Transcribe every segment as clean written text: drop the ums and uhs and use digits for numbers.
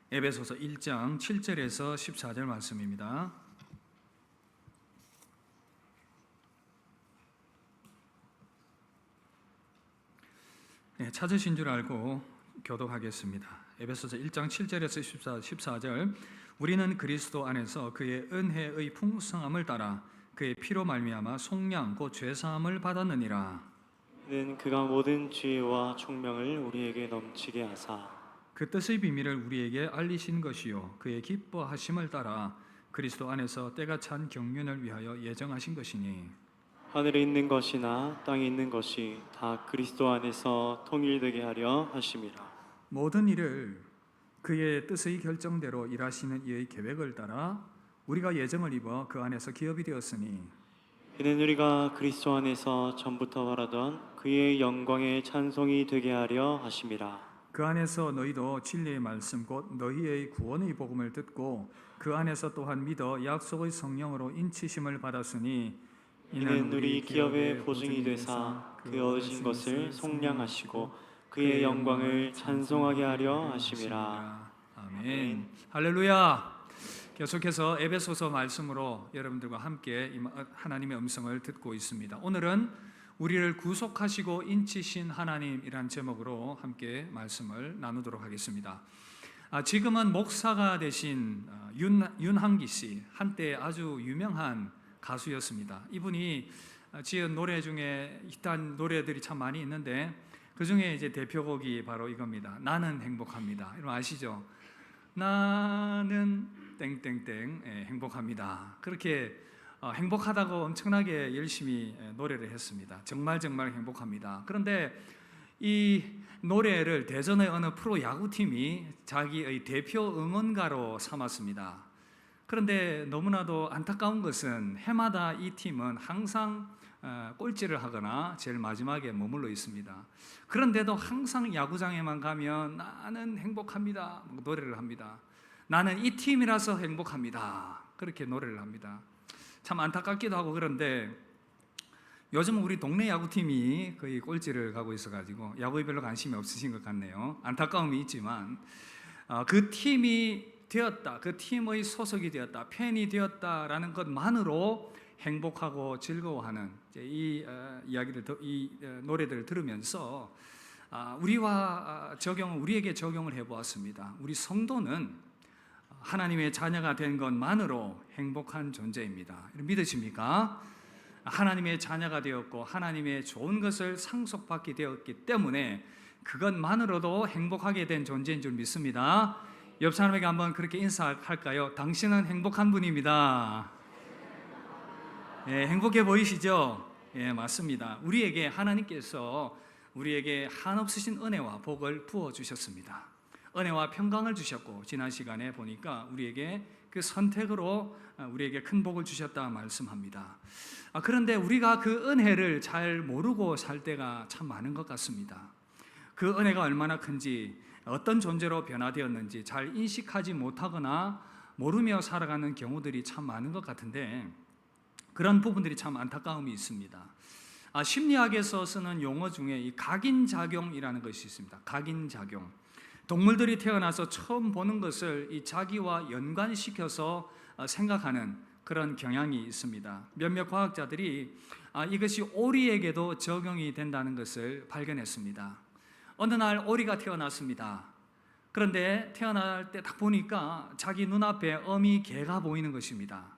에베소서 1장 7절에서 14절 말씀입니다. 찾으신 줄 알고 교독하겠습니다. 에베소서 1장 7절에서 14절. 우리는 그리스도 안에서 그의 은혜의 풍성함을 따라 그의 피로 말미암아 속량 곧 죄사함을 받았느니라. 이는 그가 모든 지혜와 총명을 우리에게 넘치게 하사 그 뜻의 비밀을 우리에게 알리신 것이요 그의 기뻐하심을 따라 그리스도 안에서 때가 찬 경륜을 위하여 예정하신 것이니 하늘에 있는 것이나 땅에 있는 것이 다 그리스도 안에서 통일되게 하려 하심이라. 모든 일을 그의 뜻의 결정대로 일하시는 이의 계획을 따라 우리가 예정을 입어 그 안에서 기업이 되었으니 이는 우리가 그리스도 안에서 전부터 바라던 그의 영광의 찬송이 되게 하려 하심이라. 그 안에서 너희도 진리의 말씀 곧 너희의 구원의 복음을 듣고 그 안에서 또한 믿어 약속의 성령으로 인치심을 받았으니 이는 우리 기업의 보증이 되사 그 얻으신 것을 속량하시고 그의 영광을 찬송하게 하려 하심이라. 아멘. 할렐루야. 계속해서 에베소서 말씀으로 여러분들과 함께 하나님의 음성을 듣고 있습니다. 오늘은 우리를 구속하시고 인치신 하나님이란 제목으로 함께 말씀을 나누도록 하겠습니다. 지금은 목사가 되신 윤한기 씨, 한때 아주 유명한 가수였습니다. 이분이 지은 노래 중에 히트한 노래들이 참 많이 있는데 그 중에 이제 대표곡이 바로 이겁니다. 나는 행복합니다. 여러분 아시죠? 나는 땡땡땡 행복합니다. 그렇게 행복하다고 엄청나게 열심히 노래를 했습니다. 정말 행복합니다. 그런데 이 노래를 대전의 어느 프로 야구팀이 자기의 대표 응원가로 삼았습니다. 그런데 너무나도 안타까운 것은 해마다 이 팀은 항상 꼴찌를 하거나 제일 마지막에 머물러 있습니다. 그런데도 항상 야구장에만 가면 나는 행복합니다 노래를 합니다. 나는 이 팀이라서 행복합니다 그렇게 노래를 합니다. 참 안타깝기도 하고. 그런데 요즘 우리 동네 야구팀이 거의 꼴찌를 가고 있어가지고 야구에 별로 관심이 없으신 것 같네요. 안타까움이 있지만 그 팀이 되었다, 그 팀의 소속이 되었다, 팬이 되었다라는 것만으로 행복하고 즐거워하는 이 이야기를, 이 노래들을 들으면서 우리에게 적용을 해보았습니다. 우리 성도는 하나님의 자녀가 된 것만으로 행복한 존재입니다. 믿으십니까? 하나님의 자녀가 되었고 하나님의 좋은 것을 상속받게 되었기 때문에 그것만으로도 행복하게 된 존재인 줄 믿습니다. 옆 사람에게 한번 그렇게 인사할까요? 당신은 행복한 분입니다. 행복해 보이시죠? 맞습니다. 하나님께서 우리에게 한없으신 은혜와 복을 부어주셨습니다. 은혜와 평강을 주셨고 지난 시간에 보니까 우리에게 그 선택으로 우리에게 큰 복을 주셨다 말씀합니다. 그런데 우리가 그 은혜를 잘 모르고 살 때가 참 많은 것 같습니다. 그 은혜가 얼마나 큰지, 어떤 존재로 변화되었는지 잘 인식하지 못하거나 모르며 살아가는 경우들이 참 많은 것 같은데 그런 부분들이 참 안타까움이 있습니다. 심리학에서 쓰는 용어 중에 이 각인작용이라는 것이 있습니다. 각인작용. 동물들이 태어나서 처음 보는 것을 이 자기와 연관시켜서 생각하는 그런 경향이 있습니다. 몇몇 과학자들이 이것이 오리에게도 적용이 된다는 것을 발견했습니다. 어느 날 오리가 태어났습니다. 그런데 태어날 때 딱 보니까 자기 눈앞에 어미 개가 보이는 것입니다.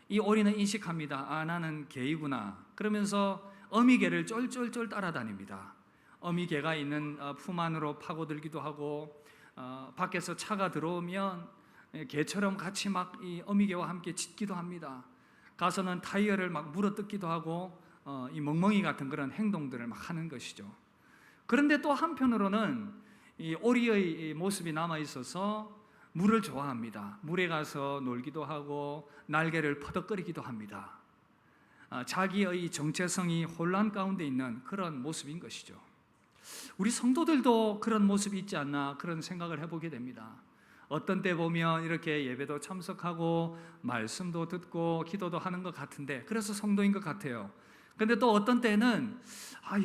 이 오리는 인식합니다. 나는 개이구나. 그러면서 어미 개를 쫄쫄쫄 따라다닙니다. 어미 개가 있는 품 안으로 파고들기도 하고 밖에서 차가 들어오면 개처럼 같이 막 이 어미 개와 함께 짖기도 합니다. 가서는 타이어를 막 물어뜯기도 하고 이 멍멍이 같은 그런 행동들을 막 하는 것이죠. 그런데 또 한편으로는 이 오리의 모습이 남아 있어서 물을 좋아합니다. 물에 가서 놀기도 하고 날개를 퍼덕거리기도 합니다. 자기의 정체성이 혼란 가운데 있는 그런 모습인 것이죠. 우리 성도들도 그런 모습이 있지 않나 그런 생각을 해보게 됩니다. 어떤 때 보면 이렇게 예배도 참석하고 말씀도 듣고 기도도 하는 것 같은데 그래서 성도인 것 같아요. 그런데 또 어떤 때는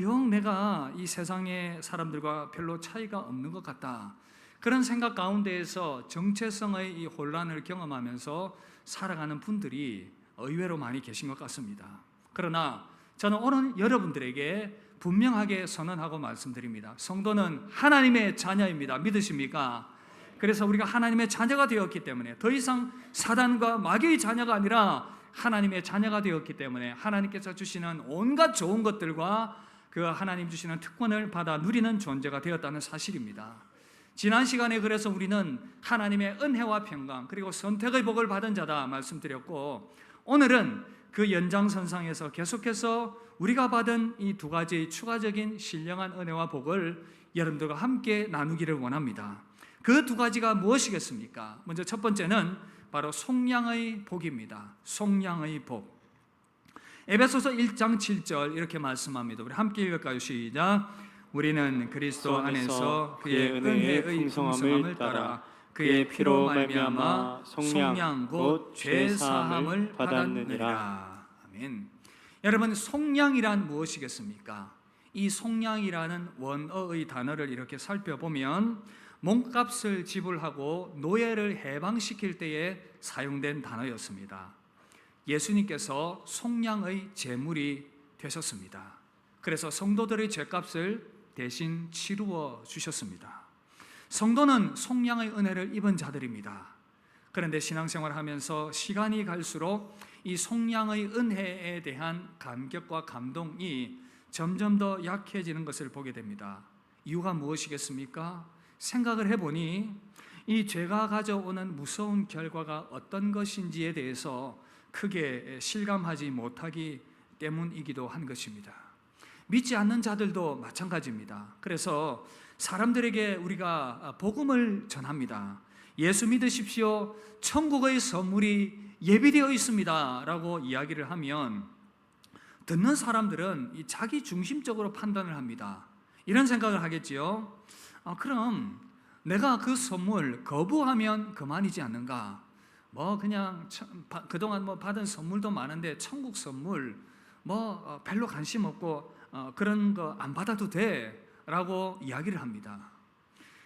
영 내가 이 세상의 사람들과 별로 차이가 없는 것 같다. 그런 생각 가운데에서 정체성의 이 혼란을 경험하면서 살아가는 분들이 의외로 많이 계신 것 같습니다. 그러나 저는 오늘 여러분들에게 분명하게 선언하고 말씀드립니다. 성도는 하나님의 자녀입니다. 믿으십니까? 그래서 우리가 하나님의 자녀가 되었기 때문에 더 이상 사단과 마귀의 자녀가 아니라 하나님의 자녀가 되었기 때문에 하나님께서 주시는 온갖 좋은 것들과 그 하나님 주시는 특권을 받아 누리는 존재가 되었다는 사실입니다. 지난 시간에 그래서 우리는 하나님의 은혜와 평강 그리고 선택의 복을 받은 자다 말씀드렸고, 오늘은 그 연장선상에서 계속해서 우리가 받은 이 두 가지 추가적인 신령한 은혜와 복을 여러분들과 함께 나누기를 원합니다. 그 두 가지가 무엇이겠습니까? 먼저 첫 번째는 바로 속량의 복입니다. 속량의 복. 에베소서 1장 7절 이렇게 말씀합니다. 우리 함께 읽을까요? 시작. 우리는 그리스도 안에서 그의 은혜의 풍성함을 따라 그의 피로 말미암아 속량 곧 죄 사함을 받았느니라. 아멘. 여러분, 속량이란 무엇이겠습니까? 이 속량이라는 원어의 단어를 이렇게 살펴보면 몸값을 지불하고 노예를 해방시킬 때에 사용된 단어였습니다. 예수님께서 속량의 제물이 되셨습니다. 그래서 성도들의 죄값을 대신 치루어 주셨습니다. 성도는 속량의 은혜를 입은 자들입니다. 그런데 신앙생활을 하면서 시간이 갈수록 이 속량의 은혜에 대한 감격과 감동이 점점 더 약해지는 것을 보게 됩니다. 이유가 무엇이겠습니까? 생각을 해보니 이 죄가 가져오는 무서운 결과가 어떤 것인지에 대해서 크게 실감하지 못하기 때문이기도 한 것입니다. 믿지 않는 자들도 마찬가지입니다. 그래서 사람들에게 우리가 복음을 전합니다. 예수 믿으십시오. 천국의 선물이 예비되어 있습니다. 라고 이야기를 하면 듣는 사람들은 이 자기 중심적으로 판단을 합니다. 이런 생각을 하겠지요. 그럼 내가 그 선물 거부하면 그만이지 않는가? 그냥 그동안 받은 선물도 많은데 천국 선물 별로 관심 없고 그런 거 안 받아도 돼 라고 이야기를 합니다.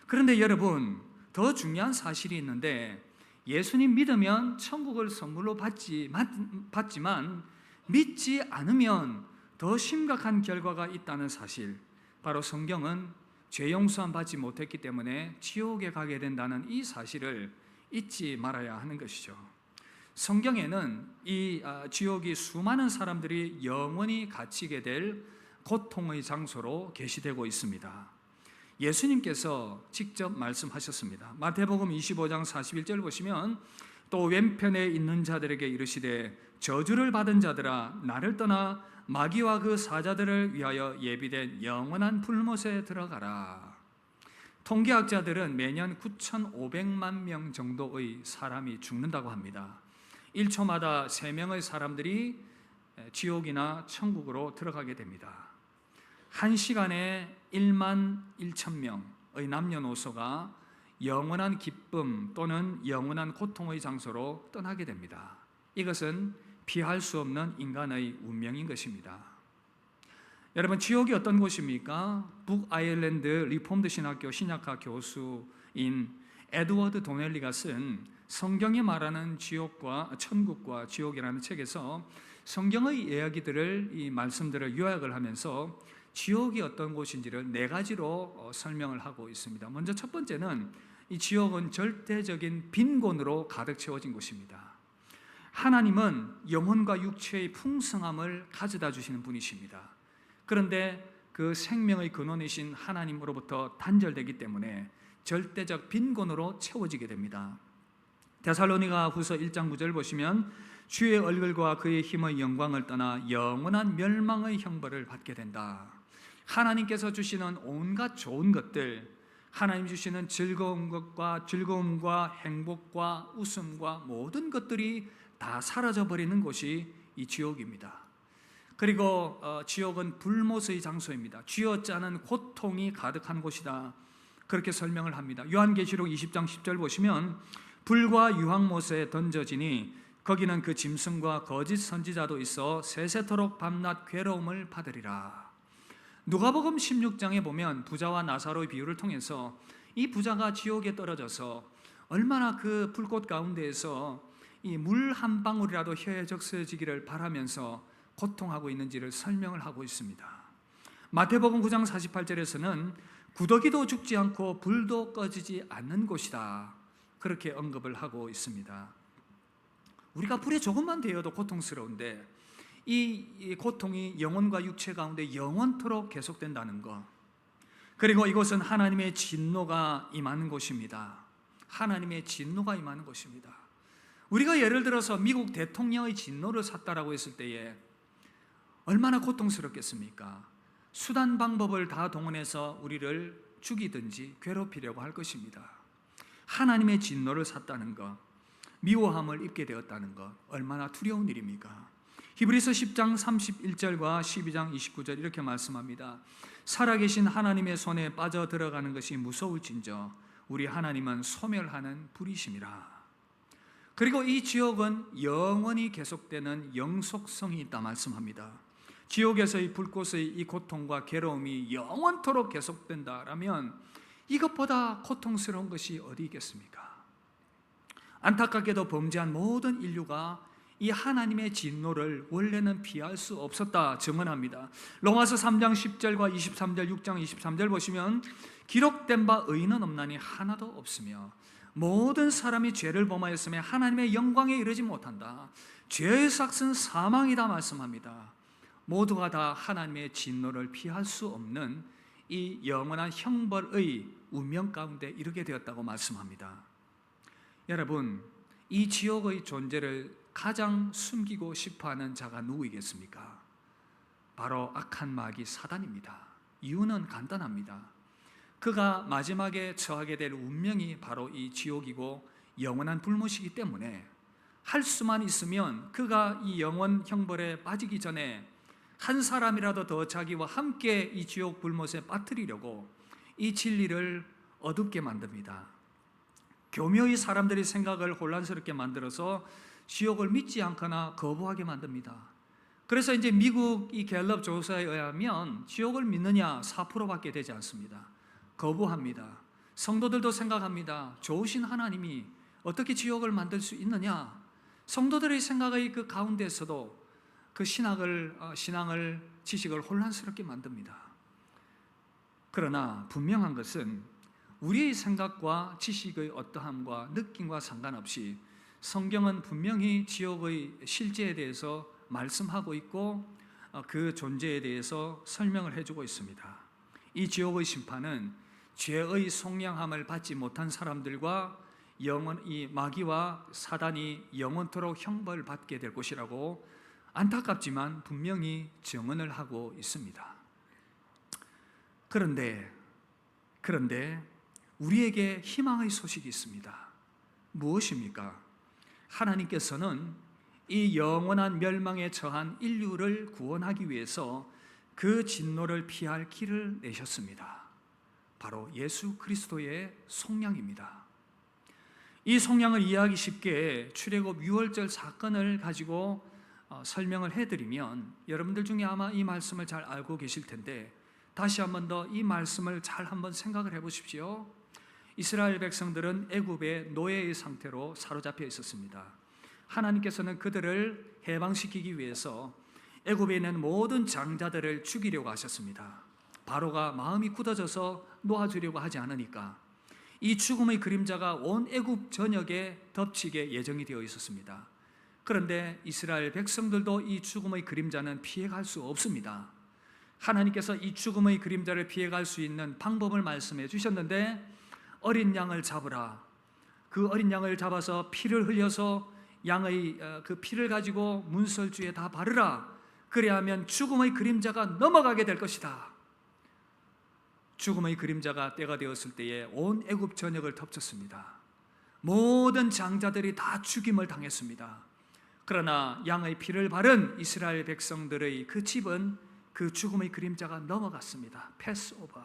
그런데 여러분, 더 중요한 사실이 있는데 예수님 믿으면 천국을 선물로 받지만 믿지 않으면 더 심각한 결과가 있다는 사실, 바로 성경은 죄 용서함 받지 못했기 때문에 지옥에 가게 된다는 이 사실을 잊지 말아야 하는 것이죠. 성경에는 이 지옥이 수많은 사람들이 영원히 갇히게 될 고통의 장소로 계시되고 있습니다. 예수님께서 직접 말씀하셨습니다. 마태복음 25장 41절 보시면 또 왼편에 있는 자들에게 이르시되 저주를 받은 자들아 나를 떠나 마귀와 그 사자들을 위하여 예비된 영원한 불못에 들어가라. 통계학자들은 매년 9,500만 명 정도의 사람이 죽는다고 합니다. 1초마다 3명의 사람들이 지옥이나 천국으로 들어가게 됩니다. 1시간에 1만 1천 명의 남녀노소가 영원한 기쁨 또는 영원한 고통의 장소로 떠나게 됩니다. 이것은 피할 수 없는 인간의 운명인 것입니다. 여러분, 지옥이 어떤 곳입니까? 북아일랜드 리폼드 신학교 신약학 교수인 에드워드 도넬리가 쓴 성경이 말하는 지옥과 천국과 지옥이라는 책에서 성경의 이야기들을, 이 말씀들을 요약을 하면서 지옥이 어떤 곳인지를 4가지로 설명을 하고 있습니다. 먼저 첫 번째는 이 지옥은 절대적인 빈곤으로 가득 채워진 곳입니다. 하나님은 영혼과 육체의 풍성함을 가져다 주시는 분이십니다. 그런데 그 생명의 근원이신 하나님으로부터 단절되기 때문에 절대적 빈곤으로 채워지게 됩니다. 데살로니가 후서 1장 9절 보시면 주의 얼굴과 그의 힘의 영광을 떠나 영원한 멸망의 형벌을 받게 된다. 하나님께서 주시는 온갖 좋은 것들, 하나님 주시는 즐거움과 행복과 웃음과 모든 것들이 다 사라져버리는 곳이 이 지옥입니다. 그리고 지옥은 불못의 장소입니다. 쥐어짜는 고통이 가득한 곳이다. 그렇게 설명을 합니다. 요한계시록 20장 10절 보시면 불과 유황못에 던져지니 거기는 그 짐승과 거짓 선지자도 있어 세세토록 밤낮 괴로움을 받으리라. 누가복음 16장에 보면 부자와 나사로의 비유를 통해서 이 부자가 지옥에 떨어져서 얼마나 그 불꽃 가운데에서 이 물 한 방울이라도 혀에 적셔지기를 바라면서 고통하고 있는지를 설명을 하고 있습니다. 마태복음 9장 48절에서는 구더기도 죽지 않고 불도 꺼지지 않는 곳이다, 그렇게 언급을 하고 있습니다. 우리가 불에 조금만 데여도 고통스러운데 이 고통이 영혼과 육체 가운데 영원토록 계속된다는 것, 그리고 이곳은 하나님의 진노가 임하는 곳입니다. 하나님의 진노가 임하는 곳입니다. 우리가 예를 들어서 미국 대통령의 진노를 샀다라고 했을 때에 얼마나 고통스럽겠습니까? 수단 방법을 다 동원해서 우리를 죽이든지 괴롭히려고 할 것입니다. 하나님의 진노를 샀다는 것, 미워함을 입게 되었다는 것, 얼마나 두려운 일입니까? 히브리서 10장 31절과 12장 29절 이렇게 말씀합니다. 살아계신 하나님의 손에 빠져 들어가는 것이 무서울진저 우리 하나님은 소멸하는 불이심이라. 그리고 이 지옥은 영원히 계속되는 영속성이 있다 말씀합니다. 지옥에서의 불꽃의 이 고통과 괴로움이 영원토록 계속된다라면 이것보다 고통스러운 것이 어디 있겠습니까? 안타깝게도 범죄한 모든 인류가 이 하나님의 진노를 원래는 피할 수 없었다 증언합니다. 로마서 3장 10절과 23절, 6장 23절 보시면 기록된 바 의인은 없나니 하나도 없으며 모든 사람이 죄를 범하였으며 하나님의 영광에 이르지 못한다. 죄의 삭은 사망이다 말씀합니다. 모두가 다 하나님의 진노를 피할 수 없는 이 영원한 형벌의 운명 가운데 이르게 되었다고 말씀합니다. 여러분, 이 지옥의 존재를 가장 숨기고 싶어하는 자가 누구이겠습니까? 바로 악한 마귀 사단입니다. 이유는 간단합니다. 그가 마지막에 처하게 될 운명이 바로 이 지옥이고 영원한 불못이기 때문에 할 수만 있으면 그가 이 영원 형벌에 빠지기 전에 한 사람이라도 더 자기와 함께 이 지옥 불못에 빠뜨리려고 이 진리를 어둡게 만듭니다. 교묘히 사람들의 생각을 혼란스럽게 만들어서 지옥을 믿지 않거나 거부하게 만듭니다. 그래서 이제 미국 이 갤럽 조사에 의하면 지옥을 믿느냐 4%밖에 되지 않습니다. 거부합니다. 성도들도 생각합니다. 좋으신 하나님이 어떻게 지옥을 만들 수 있느냐? 성도들의 생각의 그 가운데서도 그 신앙을 지식을 혼란스럽게 만듭니다. 그러나 분명한 것은 우리의 생각과 지식의 어떠함과 느낌과 상관없이 성경은 분명히 지옥의 실제에 대해서 말씀하고 있고 그 존재에 대해서 설명을 해주고 있습니다. 이 지옥의 심판은 죄의 속량함을 받지 못한 사람들과 이 마귀와 사단이 영원토록 형벌을 받게 될 것이라고 안타깝지만 분명히 증언을 하고 있습니다. 그런데 우리에게 희망의 소식이 있습니다. 무엇입니까? 하나님께서는 이 영원한 멸망에 처한 인류를 구원하기 위해서 그 진노를 피할 길을 내셨습니다. 바로 예수 그리스도의 속량입니다. 이 속량을 이해하기 쉽게 출애굽 6월절 사건을 가지고 설명을 해드리면 여러분들 중에 아마 이 말씀을 잘 알고 계실 텐데 다시 한 번 더 이 말씀을 잘 한번 생각을 해보십시오. 이스라엘 백성들은 애굽의 노예의 상태로 사로잡혀 있었습니다. 하나님께서는 그들을 해방시키기 위해서 애굽에 있는 모든 장자들을 죽이려고 하셨습니다. 바로가 마음이 굳어져서 놓아주려고 하지 않으니까 이 죽음의 그림자가 온 애굽 전역에 덮치게 예정이 되어 있었습니다. 그런데 이스라엘 백성들도 이 죽음의 그림자는 피해갈 수 없습니다. 하나님께서 이 죽음의 그림자를 피해갈 수 있는 방법을 말씀해 주셨는데 어린 양을 잡으라. 그 어린 양을 잡아서 피를 흘려서 양의 그 피를 가지고 문설주에 다 바르라. 그래야 하면 죽음의 그림자가 넘어가게 될 것이다. 죽음의 그림자가 때가 되었을 때에 온 애굽 전역을 덮쳤습니다. 모든 장자들이 다 죽임을 당했습니다. 그러나 양의 피를 바른 이스라엘 백성들의 그 집은 그 죽음의 그림자가 넘어갔습니다. 패스오버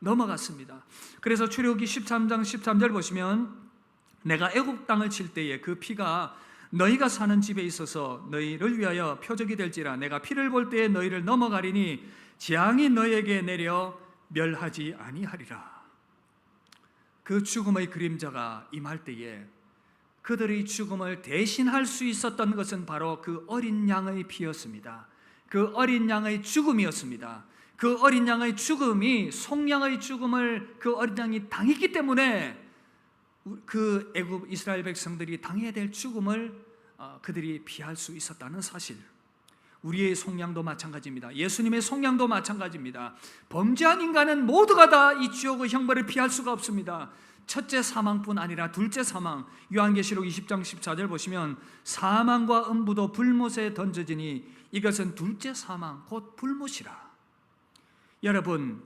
넘어갔습니다. 그래서 출애굽기 13장 13절 보시면 내가 애굽 땅을 칠 때에 그 피가 너희가 사는 집에 있어서 너희를 위하여 표적이 될지라 내가 피를 볼 때에 너희를 넘어가리니 재앙이 너희에게 내려 멸하지 아니하리라. 그 죽음의 그림자가 임할 때에 그들의 죽음을 대신할 수 있었던 것은 바로 그 어린 양의 피였습니다. 그 어린 양의 죽음이었습니다. 그 어린 양의 죽음이 속량의 죽음을 그 어린 양이 당했기 때문에 그 애굽 이스라엘 백성들이 당해야 될 죽음을 그들이 피할 수 있었다는 사실. 우리의 속량도 마찬가지입니다. 예수님의 속량도 마찬가지입니다. 범죄한 인간은 모두가 다 이 지옥의 형벌을 피할 수가 없습니다. 첫째 사망뿐 아니라 둘째 사망, 요한계시록 20장 14절 보시면 사망과 음부도 불못에 던져지니 이것은 둘째 사망 곧 불못이라. 여러분,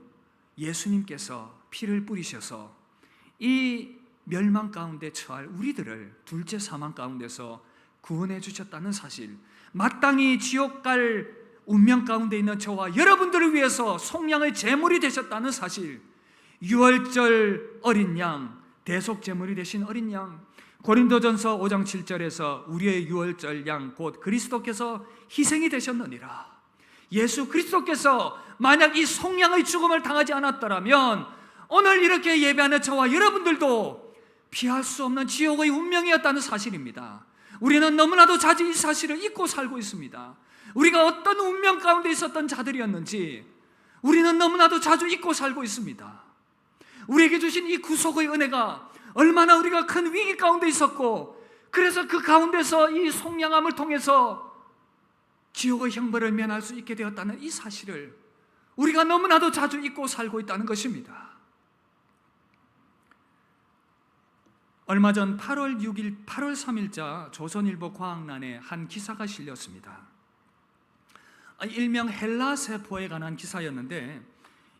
예수님께서 피를 뿌리셔서 이 멸망 가운데 처할 우리들을 둘째 사망 가운데서 구원해 주셨다는 사실, 마땅히 지옥 갈 운명 가운데 있는 저와 여러분들을 위해서 속량의 제물이 되셨다는 사실, 유월절 어린 양, 대속 제물이 되신 어린 양, 고린도전서 5장 7절에서 우리의 유월절 양 곧 그리스도께서 희생이 되셨느니라. 예수 그리스도께서 만약 이 속량의 죽음을 당하지 않았더라면 오늘 이렇게 예배하는 저와 여러분들도 피할 수 없는 지옥의 운명이었다는 사실입니다. 우리는 너무나도 자주 이 사실을 잊고 살고 있습니다. 우리가 어떤 운명 가운데 있었던 자들이었는지 우리는 너무나도 자주 잊고 살고 있습니다. 우리에게 주신 이 구속의 은혜가 얼마나 우리가 큰 위기 가운데 있었고, 그래서 그 가운데서 이 속량함을 통해서 지옥의 형벌을 면할 수 있게 되었다는 이 사실을 우리가 너무나도 자주 잊고 살고 있다는 것입니다. 얼마 전 8월 3일자 조선일보 과학란에 한 기사가 실렸습니다. 일명 헬라세포에 관한 기사였는데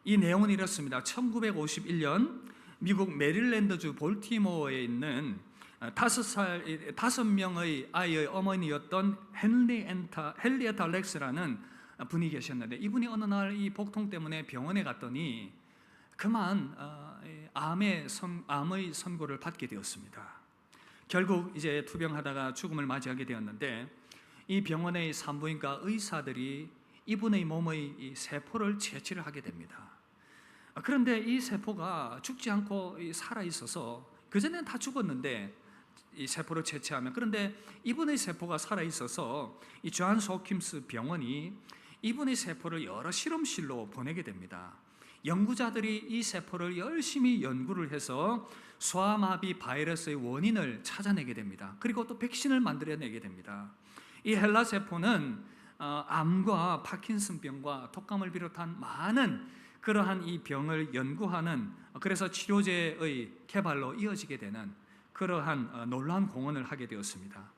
이 내용은 이렇습니다. 1951년 미국 메릴랜드주 볼티모어에 있는 5명의 아이의 어머니였던 헨리에타 렉스라는 분이 계셨는데, 이분이 어느 날 이 복통 때문에 병원에 갔더니 그만 암의 선고를 받게 되었습니다. 결국 이제 투병하다가 죽음을 맞이하게 되었는데, 이 병원의 산부인과 의사들이 이분의 몸의 이 세포를 채취를 하게 됩니다. 그런데 이 세포가 죽지 않고 살아 있어서, 그전에는 다 죽었는데 이 세포를 채취하면, 그런데 이분의 세포가 살아 있어서 이 존스 홉킨스 병원이 이분의 세포를 여러 실험실로 보내게 됩니다. 연구자들이 이 세포를 열심히 연구를 해서 소아마비 바이러스의 원인을 찾아내게 됩니다. 그리고 또 백신을 만들어내게 됩니다. 이 헬라 세포는 암과 파킨슨병과 독감을 비롯한 많은 그러한 이 병을 연구하는, 그래서 치료제의 개발로 이어지게 되는 그러한 놀라운 공헌을 하게 되었습니다.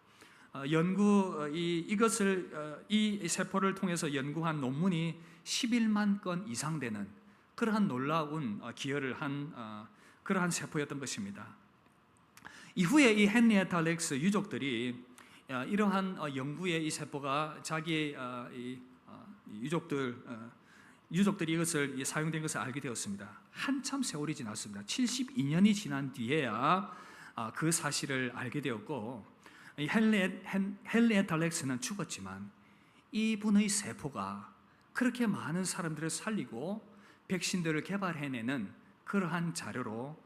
이 세포를 통해서 연구한 논문이 11만 건 이상 되는 그러한 놀라운 기여를 한 그러한 세포였던 것입니다. 이후에 이 헨리에타 렉스 유족들이 이러한 연구에 이 세포가 자기의 유족들이 이것을 사용된 것을 알게 되었습니다. 한참 세월이 지났습니다. 72년이 지난 뒤에야 그 사실을 알게 되었고, 헨리에타 렉스는 죽었지만 이분의 세포가 그렇게 많은 사람들을 살리고 백신들을 개발해내는 그러한 자료로,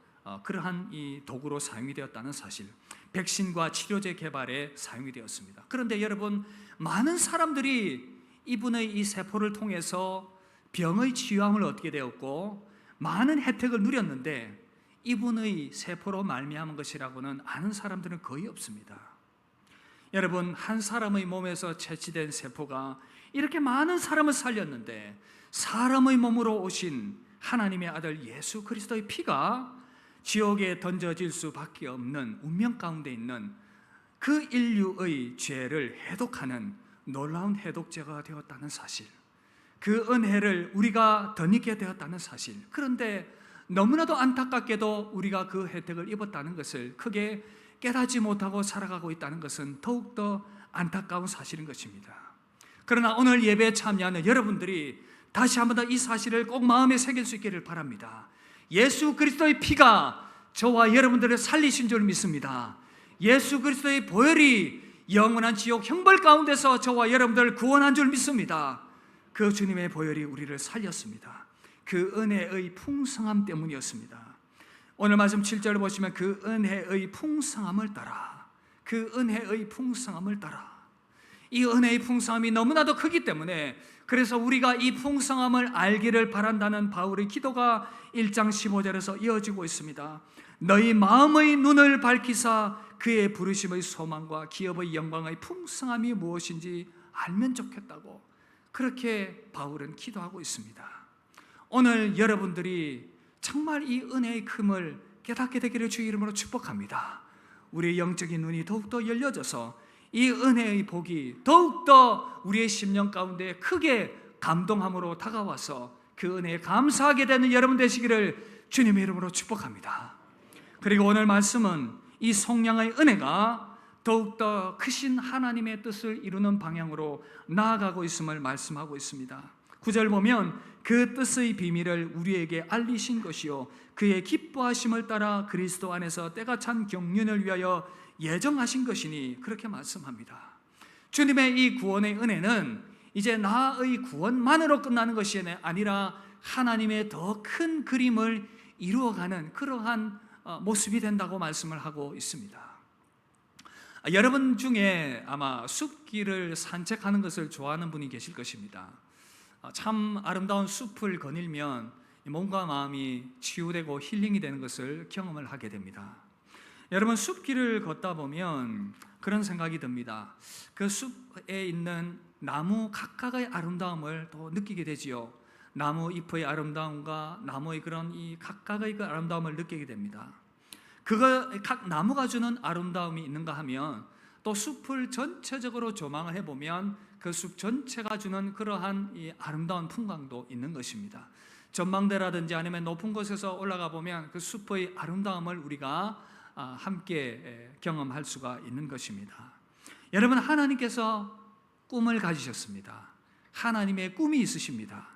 그러한 이 도구로 사용이 되었다는 사실, 백신과 치료제 개발에 사용이 되었습니다. 그런데 여러분, 많은 사람들이 이분의 이 세포를 통해서 병의 치유함을 얻게 되었고 많은 혜택을 누렸는데, 이분의 세포로 말미암은 것이라고는 아는 사람들은 거의 없습니다. 여러분, 한 사람의 몸에서 채취된 세포가 이렇게 많은 사람을 살렸는데, 사람의 몸으로 오신 하나님의 아들 예수 그리스도의 피가 지옥에 던져질 수밖에 없는 운명 가운데 있는 그 인류의 죄를 해독하는 놀라운 해독제가 되었다는 사실, 그 은혜를 우리가 덧입게 되었다는 사실, 그런데 너무나도 안타깝게도 우리가 그 혜택을 입었다는 것을 크게 깨닫지 못하고 살아가고 있다는 것은 더욱더 안타까운 사실인 것입니다. 그러나 오늘 예배에 참여하는 여러분들이 다시 한번 더 이 사실을 꼭 마음에 새길 수 있기를 바랍니다. 예수 그리스도의 피가 저와 여러분들을 살리신 줄 믿습니다. 예수 그리스도의 보혈이 영원한 지옥 형벌 가운데서 저와 여러분들을 구원한 줄 믿습니다. 그 주님의 보혈이 우리를 살렸습니다. 그 은혜의 풍성함 때문이었습니다. 오늘 말씀 7절을 보시면 그 은혜의 풍성함을 따라, 그 은혜의 풍성함을 따라, 이 은혜의 풍성함이 너무나도 크기 때문에 그래서 우리가 이 풍성함을 알기를 바란다는 바울의 기도가 1장 15절에서 이어지고 있습니다. 너희 마음의 눈을 밝히사 그의 부르심의 소망과 기업의 영광의 풍성함이 무엇인지 알면 좋겠다고 그렇게 바울은 기도하고 있습니다. 오늘 여러분들이 정말 이 은혜의 큼을 깨닫게 되기를 주의 이름으로 축복합니다. 우리의 영적인 눈이 더욱더 열려져서 이 은혜의 복이 더욱더 우리의 심령 가운데 크게 감동함으로 다가와서 그 은혜에 감사하게 되는 여러분 되시기를 주님의 이름으로 축복합니다. 그리고 오늘 말씀은 이 성령의 은혜가 더욱더 크신 하나님의 뜻을 이루는 방향으로 나아가고 있음을 말씀하고 있습니다. 9절 보면 그 뜻의 비밀을 우리에게 알리신 것이요 그의 기뻐하심을 따라 그리스도 안에서 때가 찬 경륜을 위하여 예정하신 것이니 그렇게 말씀합니다. 주님의 이 구원의 은혜는 이제 나의 구원만으로 끝나는 것이 아니라 하나님의 더 큰 그림을 이루어가는 그러한 모습이 된다고 말씀을 하고 있습니다. 여러분 중에 아마 숲길을 산책하는 것을 좋아하는 분이 계실 것입니다. 참 아름다운 숲을 거닐면 몸과 마음이 치유되고 힐링이 되는 것을 경험을 하게 됩니다. 여러분 숲길을 걷다 보면 그런 생각이 듭니다. 그 숲에 있는 나무 각각의 아름다움을 또 느끼게 되지요. 나무 잎의 아름다움과 나무의 그런 이 각각의 그 아름다움을 느끼게 됩니다. 각 나무가 주는 아름다움이 있는가 하면 또 숲을 전체적으로 조망을 해보면 그 숲 전체가 주는 그러한 이 아름다운 풍광도 있는 것입니다. 전망대라든지 아니면 높은 곳에서 올라가 보면 그 숲의 아름다움을 우리가 함께 경험할 수가 있는 것입니다. 여러분 하나님께서 꿈을 가지셨습니다. 하나님의 꿈이 있으십니다.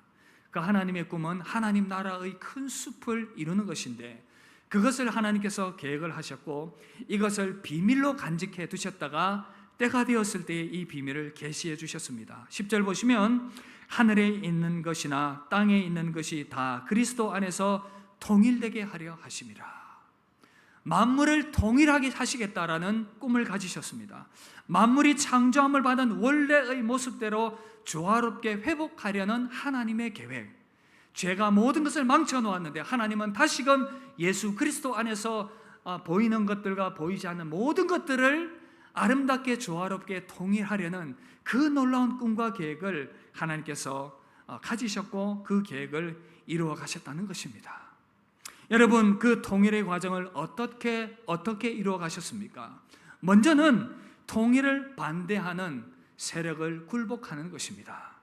그 하나님의 꿈은 하나님 나라의 큰 숲을 이루는 것인데 그것을 하나님께서 계획을 하셨고 이것을 비밀로 간직해 두셨다가 때가 되었을 때에 이 비밀을 계시해 주셨습니다. 10절 보시면 하늘에 있는 것이나 땅에 있는 것이 다 그리스도 안에서 통일되게 하려 하심이라. 만물을 통일하게 하시겠다라는 꿈을 가지셨습니다. 만물이 창조함을 받은 원래의 모습대로 조화롭게 회복하려는 하나님의 계획. 죄가 모든 것을 망쳐 놓았는데 하나님은 다시금 예수 그리스도 안에서 보이는 것들과 보이지 않는 모든 것들을 아름답게 조화롭게 통일하려는 그 놀라운 꿈과 계획을 하나님께서 가지셨고 그 계획을 이루어 가셨다는 것입니다. 여러분 그 통일의 과정을 어떻게 이루어 가셨습니까? 먼저는 통일을 반대하는 세력을 굴복하는 것입니다.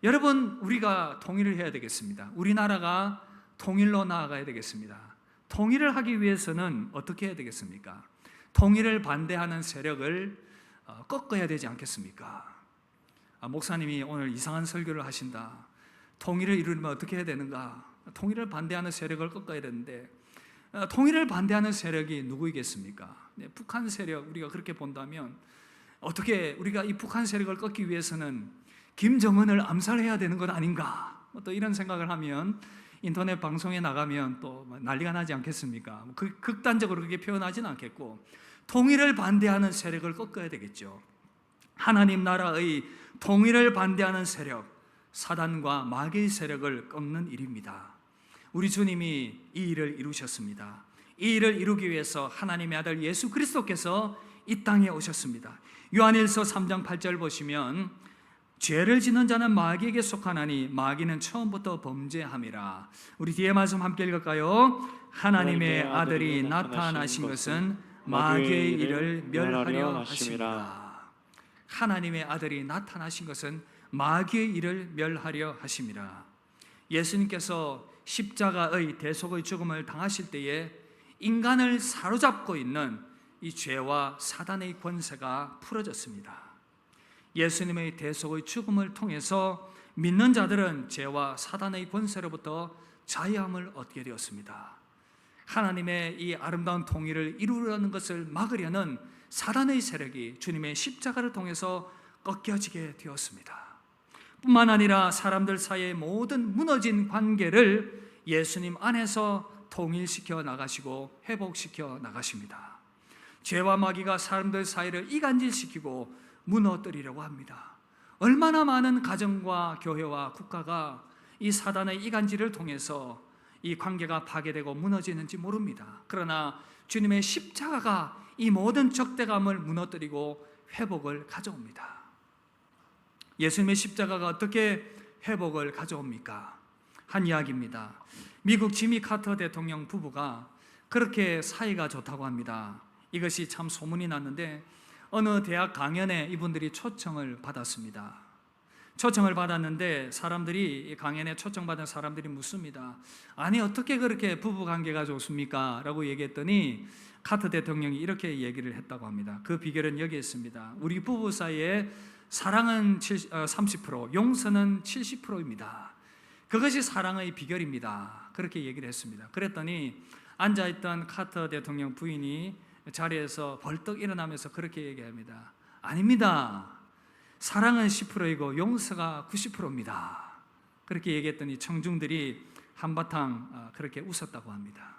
여러분 우리가 통일을 해야 되겠습니다. 우리나라가 통일로 나아가야 되겠습니다. 통일을 하기 위해서는 어떻게 해야 되겠습니까? 통일을 반대하는 세력을 꺾어야 되지 않겠습니까? 목사님이 오늘 이상한 설교를 하신다. 통일을 이루려면 어떻게 해야 되는가? 통일을 반대하는 세력을 꺾어야 되는데 통일을 반대하는 세력이 누구이겠습니까? 북한 세력 우리가 그렇게 본다면 어떻게 우리가 이 북한 세력을 꺾기 위해서는 김정은을 암살해야 되는 것 아닌가? 또 이런 생각을 하면 인터넷 방송에 나가면 또 난리가 나지 않겠습니까? 극단적으로 그렇게 표현하지는 않겠고 통일을 반대하는 세력을 꺾어야 되겠죠. 하나님 나라의 통일을 반대하는 세력, 사단과 마귀의 세력을 꺾는 일입니다. 우리 주님이 이 일을 이루셨습니다. 이 일을 이루기 위해서 하나님의 아들 예수 그리스도께서 이 땅에 오셨습니다. 요한일서 3장 8절 보시면 죄를 짓는 자는 마귀에게 속하나니 마귀는 처음부터 범죄함이라. 우리 뒤에 말씀 함께 읽을까요? 하나님의 아들이 나타나신 것은 마귀의 일을 멸하려 하심이라. 하나님의 아들이 나타나신 것은 마귀의 일을 멸하려 하심이라. 예수님께서 십자가의 대속의 죽음을 당하실 때에 인간을 사로잡고 있는 이 죄와 사단의 권세가 풀어졌습니다. 예수님의 대속의 죽음을 통해서 믿는 자들은 죄와 사단의 권세로부터 자유함을 얻게 되었습니다. 하나님의 이 아름다운 통일을 이루려는 것을 막으려는 사단의 세력이 주님의 십자가를 통해서 꺾여지게 되었습니다. 뿐만 아니라 사람들 사이의 모든 무너진 관계를 예수님 안에서 통일시켜 나가시고 회복시켜 나가십니다. 죄와 마귀가 사람들 사이를 이간질시키고 무너뜨리려고 합니다. 얼마나 많은 가정과 교회와 국가가 이 사단의 이간질을 통해서 이 관계가 파괴되고 무너지는지 모릅니다. 그러나 주님의 십자가가 이 모든 적대감을 무너뜨리고 회복을 가져옵니다. 예수님의 십자가가 어떻게 회복을 가져옵니까? 한 이야기입니다. 미국 지미 카터 대통령 부부가 그렇게 사이가 좋다고 합니다. 이것이 참 소문이 났는데 어느 대학 강연에 이분들이 초청을 받았습니다. 초청을 받았는데 사람들이, 강연에 초청받은 사람들이 묻습니다. 아니 어떻게 그렇게 부부관계가 좋습니까? 라고 얘기했더니 카터 대통령이 이렇게 얘기를 했다고 합니다. 그 비결은 여기에 있습니다. 우리 부부 사이에 사랑은 30%, 용서는 70%입니다. 그것이 사랑의 비결입니다. 그렇게 얘기를 했습니다. 그랬더니 앉아있던 카터 대통령 부인이 자리에서 벌떡 일어나면서 그렇게 얘기합니다. 아닙니다. 사랑은 10%이고 용서가 90%입니다. 그렇게 얘기했더니 청중들이 한바탕 그렇게 웃었다고 합니다.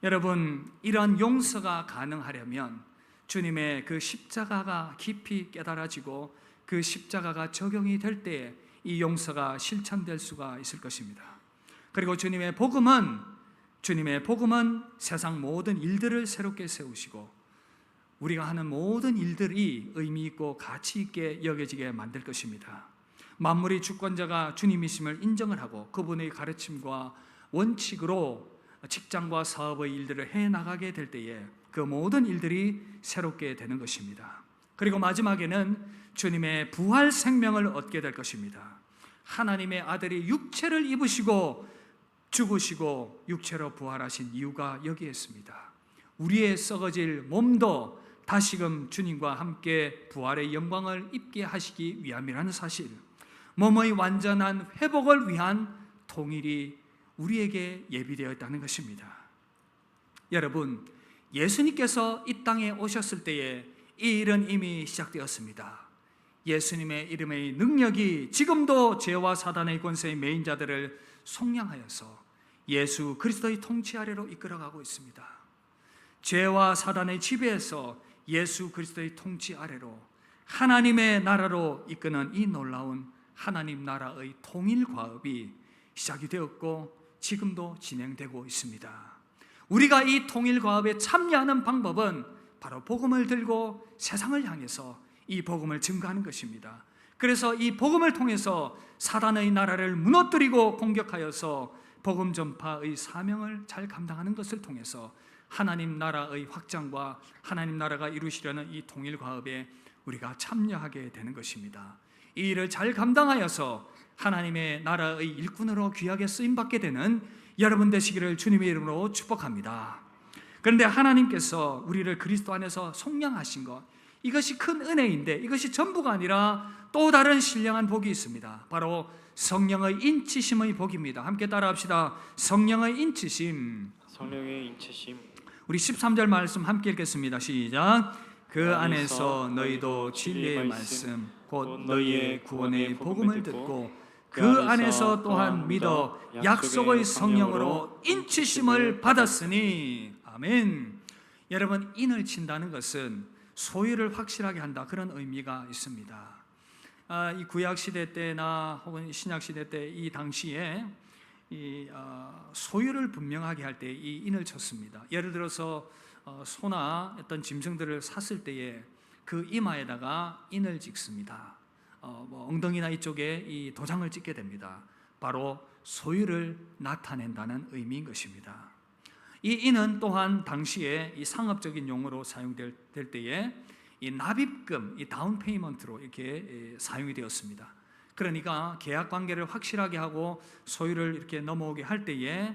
여러분, 이런 용서가 가능하려면 주님의 그 십자가가 깊이 깨달아지고 그 십자가가 적용이 될 때에 이 용서가 실천될 수가 있을 것입니다. 그리고 주님의 복음은 세상 모든 일들을 새롭게 세우시고 우리가 하는 모든 일들이 의미 있고 가치 있게 여겨지게 만들 것입니다. 만물의 주권자가 주님이심을 인정을 하고 그분의 가르침과 원칙으로 직장과 사업의 일들을 해나가게 될 때에 그 모든 일들이 새롭게 되는 것입니다. 그리고 마지막에는 주님의 부활 생명을 얻게 될 것입니다. 하나님의 아들이 육체를 입으시고 죽으시고 육체로 부활하신 이유가 여기에 있습니다. 우리의 썩어질 몸도 다시금 주님과 함께 부활의 영광을 입게 하시기 위함이라는 사실, 몸의 완전한 회복을 위한 통일이 우리에게 예비되어 있다는 것입니다. 여러분, 예수님께서 이 땅에 오셨을 때에 이 일은 이미 시작되었습니다. 예수님의 이름의 능력이 지금도 죄와 사단의 권세의 매인자들을 속량하여서 예수 그리스도의 통치 아래로 이끌어가고 있습니다. 죄와 사단의 지배에서 예수 그리스도의 통치 아래로 하나님의 나라로 이끄는 이 놀라운 하나님 나라의 통일 과업이 시작이 되었고 지금도 진행되고 있습니다. 우리가 이 통일 과업에 참여하는 방법은 바로 복음을 들고 세상을 향해서 이 복음을 증거하는 것입니다. 그래서 이 복음을 통해서 사단의 나라를 무너뜨리고 공격하여서 복음 전파의 사명을 잘 감당하는 것을 통해서 하나님 나라의 확장과 하나님 나라가 이루시려는 이 통일 과업에 우리가 참여하게 되는 것입니다. 이 일을 잘 감당하여서 하나님의 나라의 일꾼으로 귀하게 쓰임받게 되는 여러분 되시기를 주님의 이름으로 축복합니다. 그런데 하나님께서 우리를 그리스도 안에서 속량하신 것, 이것이 큰 은혜인데 이것이 전부가 아니라 또 다른 신령한 복이 있습니다. 바로 성령의 인치심의 복입니다. 함께 따라합시다. 성령의 인치심. 성령의 인치심. 우리 13절 말씀 함께 읽겠습니다. 시작. 그 안에서 너희도 진리의 말씀 곧 너희의 구원의 복음을 듣고 그 안에서 또한 믿어 약속의 성령으로 인치심을 받았으니. 아멘. 여러분, 인을 친다는 것은 소유를 확실하게 한다, 그런 의미가 있습니다. 이 구약 시대 때나 혹은 신약 시대 때 이 당시에 소유를 분명하게 할 때 이 인을 쳤습니다. 예를 들어서 소나 어떤 짐승들을 샀을 때에 그 이마에다가 인을 찍습니다. 엉덩이나 이쪽에 이 도장을 찍게 됩니다. 바로 소유를 나타낸다는 의미인 것입니다. 이 인은 또한 당시에 이 상업적인 용어로 사용될 때에 이 납입금, 이 다운 페이먼트로 이렇게 사용이 되었습니다. 그러니까 계약 관계를 확실하게 하고 소유를 이렇게 넘어오게 할 때에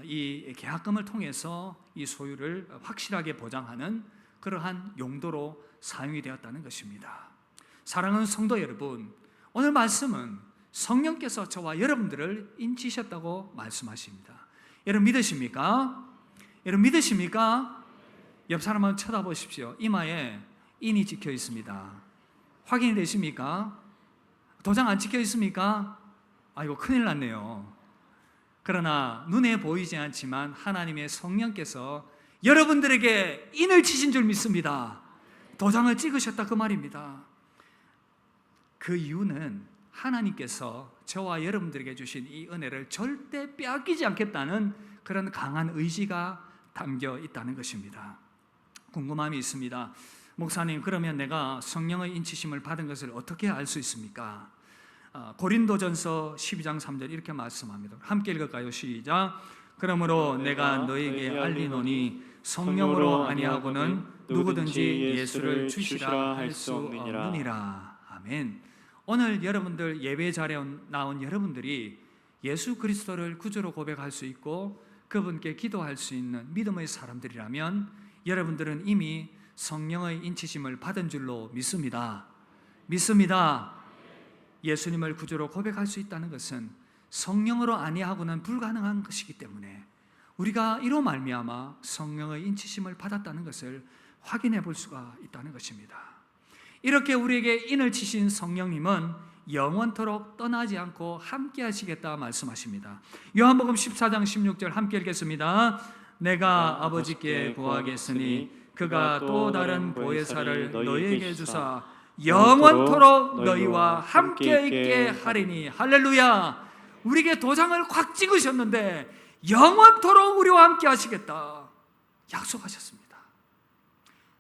이 계약금을 통해서 이 소유를 확실하게 보장하는 그러한 용도로 사용이 되었다는 것입니다. 사랑하는 성도 여러분, 오늘 말씀은 성령께서 저와 여러분들을 인치셨다고 말씀하십니다. 여러분 믿으십니까? 여러분 믿으십니까? 옆 사람 한번 쳐다보십시오. 이마에 인이 찍혀 있습니다. 확인이 되십니까? 도장 안 찍혀 있습니까? 아이고 큰일 났네요. 그러나 눈에 보이지 않지만 하나님의 성령께서 여러분들에게 인을 치신 줄 믿습니다. 도장을 찍으셨다 그 말입니다. 그 이유는 하나님께서 저와 여러분들에게 주신 이 은혜를 절대 빼앗기지 않겠다는 그런 강한 의지가 담겨 있다는 것입니다. 궁금함이 있습니다. 목사님, 그러면 내가 성령의 인치심을 받은 것을 어떻게 알 수 있습니까? 고린도전서 12장 3절 이렇게 말씀합니다. 함께 읽을까요? 시작. 그러므로 내가 너에게 알리노니 성령으로 아니하고는 누구든지 예수를 주시라 할 수 없느니라. 아멘. 오늘 여러분들 예배 자리에 나온 여러분들이 예수 그리스도를 구주로 고백할 수 있고 그분께 기도할 수 있는 믿음의 사람들이라면 여러분들은 이미 성령의 인치심을 받은 줄로 믿습니다. 예수님을 구주로 고백할 수 있다는 것은 성령으로 아니하고는 불가능한 것이기 때문에 우리가 이로 말미암아 성령의 인치심을 받았다는 것을 확인해 볼 수가 있다는 것입니다. 이렇게 우리에게 인을 치신 성령님은 영원토록 떠나지 않고 함께 하시겠다 말씀하십니다. 요한복음 14장 16절 함께 읽겠습니다. 내가 아버지께 구하겠으니 그가 또 다른 보혜사를 너희에게 주사 영원토록 너희와 함께 있게 하리니. 할렐루야. 우리에게 도장을 콱 찍으셨는데 영원토록 우리와 함께 하시겠다 약속하셨습니다.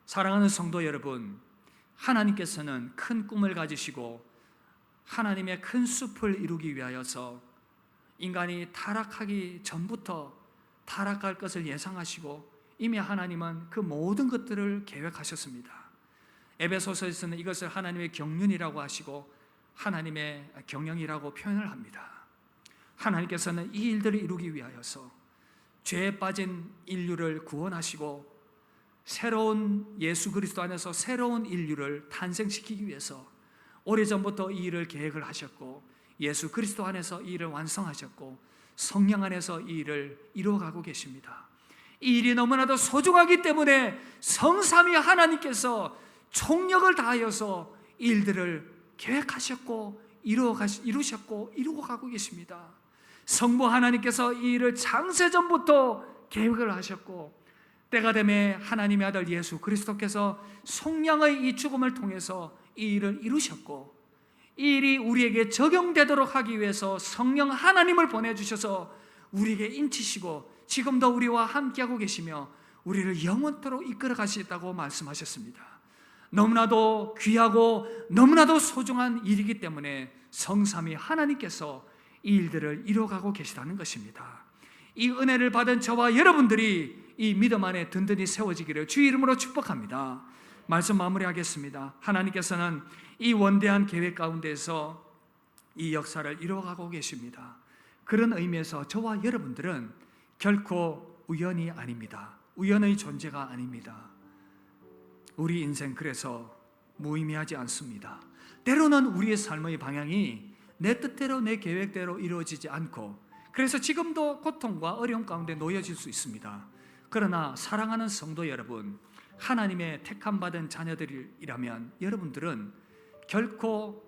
사랑하는 성도 여러분, 하나님께서는 큰 꿈을 가지시고 하나님의 큰 숲을 이루기 위하여서 인간이 타락하기 전부터 타락할 것을 예상하시고 이미 하나님은 그 모든 것들을 계획하셨습니다. 에베소서에서는 이것을 하나님의 경륜이라고 하시고 하나님의 경영이라고 표현을 합니다. 하나님께서는 이 일들을 이루기 위하여서 죄에 빠진 인류를 구원하시고 새로운 예수 그리스도 안에서 새로운 인류를 탄생시키기 위해서 오래전부터 이 일을 계획을 하셨고 예수 그리스도 안에서 이 일을 완성하셨고 성령 안에서 이 일을 이루어가고 계십니다. 이 일이 너무나도 소중하기 때문에 성삼위 하나님께서 총력을 다하여서 이 일들을 계획하셨고 이루셨고 이루고 가고 계십니다. 성부 하나님께서 이 일을 창세전부터 계획을 하셨고 때가 되매 하나님의 아들 예수 그리스도께서 속량의 이 죽음을 통해서 이 일을 이루셨고 이 일이 우리에게 적용되도록 하기 위해서 성령 하나님을 보내주셔서 우리에게 인치시고 지금도 우리와 함께하고 계시며 우리를 영원토록 이끌어 가시겠다고 말씀하셨습니다. 너무나도 귀하고 너무나도 소중한 일이기 때문에 성삼위 하나님께서 이 일들을 이루어가고 계시다는 것입니다. 이 은혜를 받은 저와 여러분들이 이 믿음 안에 든든히 세워지기를 주의 이름으로 축복합니다. 말씀 마무리하겠습니다. 하나님께서는 이 원대한 계획 가운데서 이 역사를 이루어가고 계십니다. 그런 의미에서 저와 여러분들은 결코 우연이 아닙니다. 우연의 존재가 아닙니다. 우리 인생 그래서 무의미하지 않습니다. 때로는 우리의 삶의 방향이 내 뜻대로 내 계획대로 이루어지지 않고 그래서 지금도 고통과 어려움 가운데 놓여질 수 있습니다. 그러나 사랑하는 성도 여러분, 하나님의 택함받은 자녀들이라면 여러분들은 결코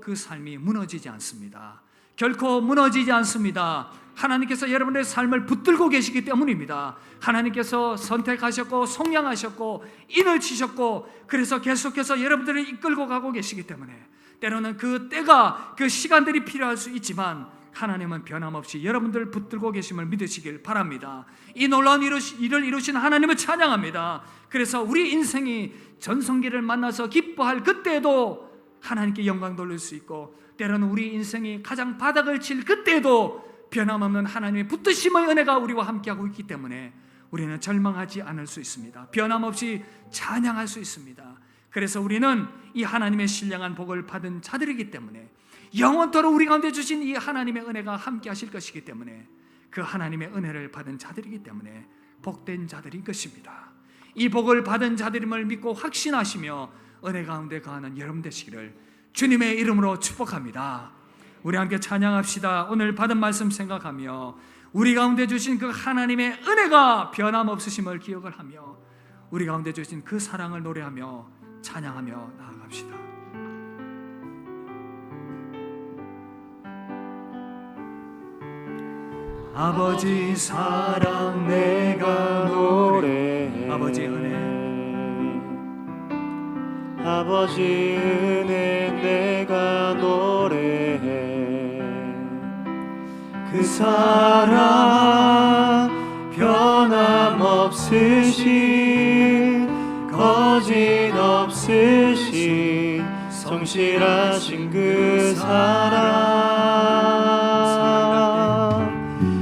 그 삶이 무너지지 않습니다. 결코 무너지지 않습니다. 하나님께서 여러분의 삶을 붙들고 계시기 때문입니다. 하나님께서 선택하셨고 속량하셨고 인을 치셨고 그래서 계속해서 여러분들을 이끌고 가고 계시기 때문에 때로는 그 때가 그 시간들이 필요할 수 있지만 하나님은 변함없이 여러분들을 붙들고 계심을 믿으시길 바랍니다. 이 놀라운 일을 이루신 하나님을 찬양합니다. 그래서 우리 인생이 전성기를 만나서 기뻐할 그때에도 하나님께 영광 돌릴 수 있고 때로는 우리 인생이 가장 바닥을 칠 그때에도 변함없는 하나님의 붙드심의 은혜가 우리와 함께하고 있기 때문에 우리는 절망하지 않을 수 있습니다. 변함없이 찬양할 수 있습니다. 그래서 우리는 이 하나님의 신령한 복을 받은 자들이기 때문에 영원토록 우리 가운데 주신 이 하나님의 은혜가 함께 하실 것이기 때문에 그 하나님의 은혜를 받은 자들이기 때문에 복된 자들인 것입니다. 이 복을 받은 자들임을 믿고 확신하시며 은혜 가운데 거하는 여러분 되시기를 주님의 이름으로 축복합니다. 우리 함께 찬양합시다. 오늘 받은 말씀 생각하며 우리 가운데 주신 그 하나님의 은혜가 변함없으심을 기억을 하며 우리 가운데 주신 그 사랑을 노래하며 찬양하며 나아갑시다. 아버지 사랑 내가 노래해. 아버지 은혜 아버지 은혜 내가 노래해. 그 사랑 변함없으신 거짓 없으신 성실하신 그 사랑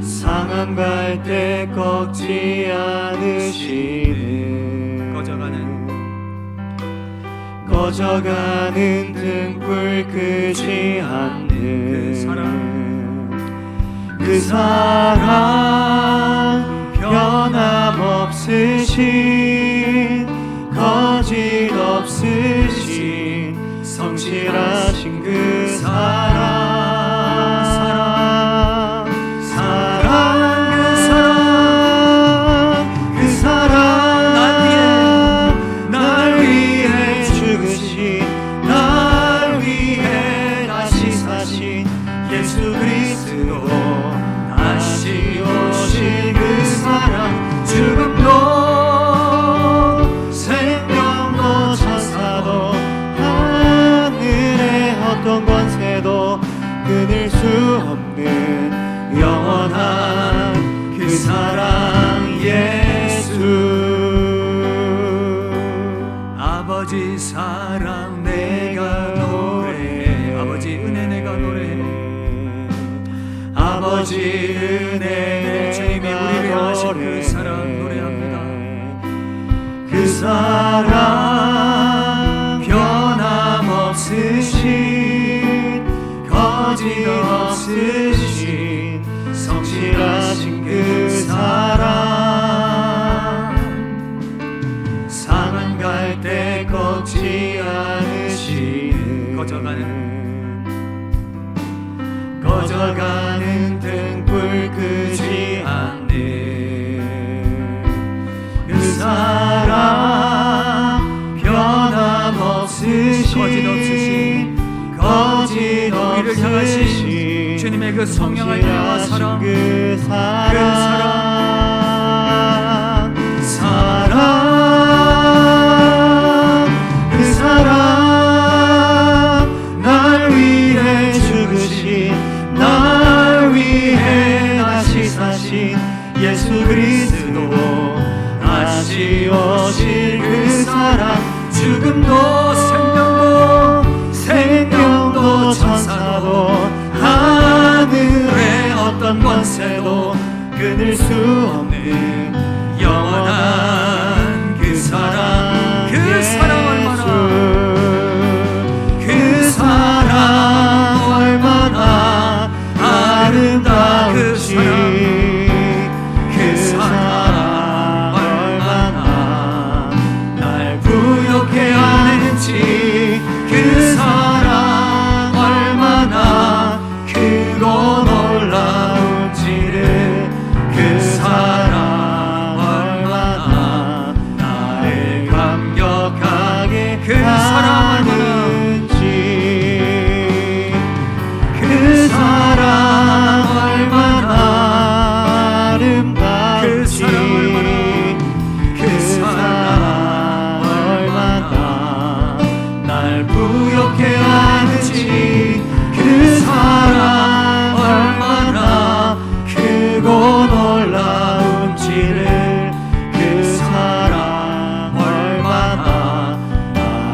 상한 갈 때 꺾지 않으시는 꺼져가는 등불 끄지 않는 그 사랑 변함없으신 거짓 없으신 성실하신 그 사랑 그 사랑 날 위해 죽으신 날 위해 다시 사신 예수 그리스도 다시 오실 그 사랑 죽음도 생명도 천사도 하늘의 어떤 권세도 끊을 수 없는 영원한 그 사랑 예수. 아버지 사랑 내가 노래해 아버지 은혜 내가 노래해 아버지 은혜 주님이 우리를 향하신 그 사랑 노래합니다. 그 사랑 변함없으신 거짓 없으신 성실하신 그 사랑 상한 갈 때 꺾지 않으시는 꺼져가는 등불 끄지 않는 그 사랑 변함없으신 거짓 우리를 향하신 주님의 그 성령의 은혜와 사랑 그 사랑 그 사랑 날 위해 죽으신 날 위해 다시 사신 예수 그리스도 다시 오실 그 사랑 죽음도 생명도 천사도 하늘의 어떤 권세도 끊을 수 없는 영원한 그 사랑 얼마나 아름다운지 그 사랑 얼마나 날 부욕해 하는지 그 사랑 얼마나 크고 놀라운지를 그 사랑 얼마나 나를 감격하게 그 사랑 그 사랑 얼마나 아름다운지 그 사랑 얼마나 날 부욕해 하는지 그 사랑 얼마나 크고 놀라운지를 그 사랑 얼마나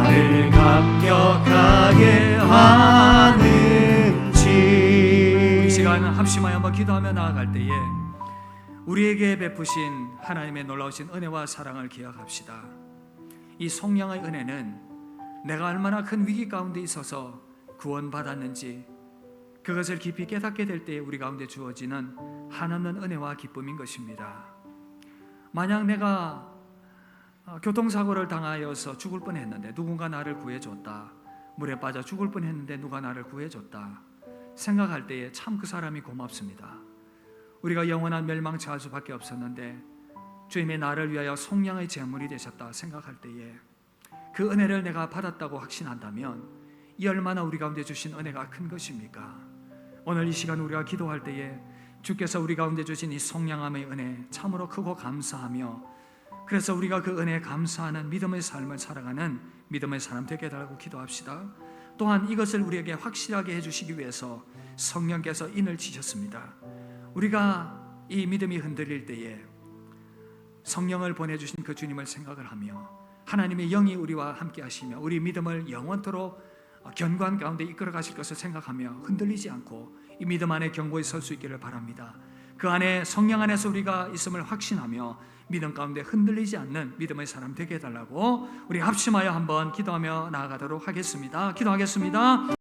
나를 감격하게 하는지. 이 시간 합심하여 한번 기도하며 나아갈 때에 우리에게 베푸신 하나님의 놀라우신 은혜와 사랑을 기억합시다. 이 성령의 은혜는 내가 얼마나 큰 위기 가운데 있어서 구원받았는지 그것을 깊이 깨닫게 될 때에 우리 가운데 주어지는 한없는 은혜와 기쁨인 것입니다. 만약 내가 교통사고를 당하여서 죽을 뻔했는데 누군가 나를 구해줬다, 물에 빠져 죽을 뻔했는데 누가 나를 구해줬다 생각할 때에 참 그 사람이 고맙습니다. 우리가 영원한 멸망처할 수밖에 없었는데 주님의 나를 위하여 속량의 제물이 되셨다 생각할 때에 그 은혜를 내가 받았다고 확신한다면 이 얼마나 우리 가운데 주신 은혜가 큰 것입니까? 오늘 이 시간 우리가 기도할 때에 주께서 우리 가운데 주신 이 속량함의 은혜 참으로 크고 감사하며, 그래서 우리가 그 은혜에 감사하는 믿음의 삶을 살아가는 믿음의 사람 되게 해달라고 기도합시다. 또한 이것을 우리에게 확실하게 해주시기 위해서 성령께서 인을 치셨습니다. 우리가 이 믿음이 흔들릴 때에 성령을 보내주신 그 주님을 생각을 하며 하나님의 영이 우리와 함께 하시며 우리 믿음을 영원토록 견고한 가운데 이끌어 가실 것을 생각하며 흔들리지 않고 이 믿음 안에 견고히 설 수 있기를 바랍니다. 그 안에 성령 안에서 우리가 있음을 확신하며 믿음 가운데 흔들리지 않는 믿음의 사람 되게 해달라고 우리 합심하여 한번 기도하며 나아가도록 하겠습니다. 기도하겠습니다.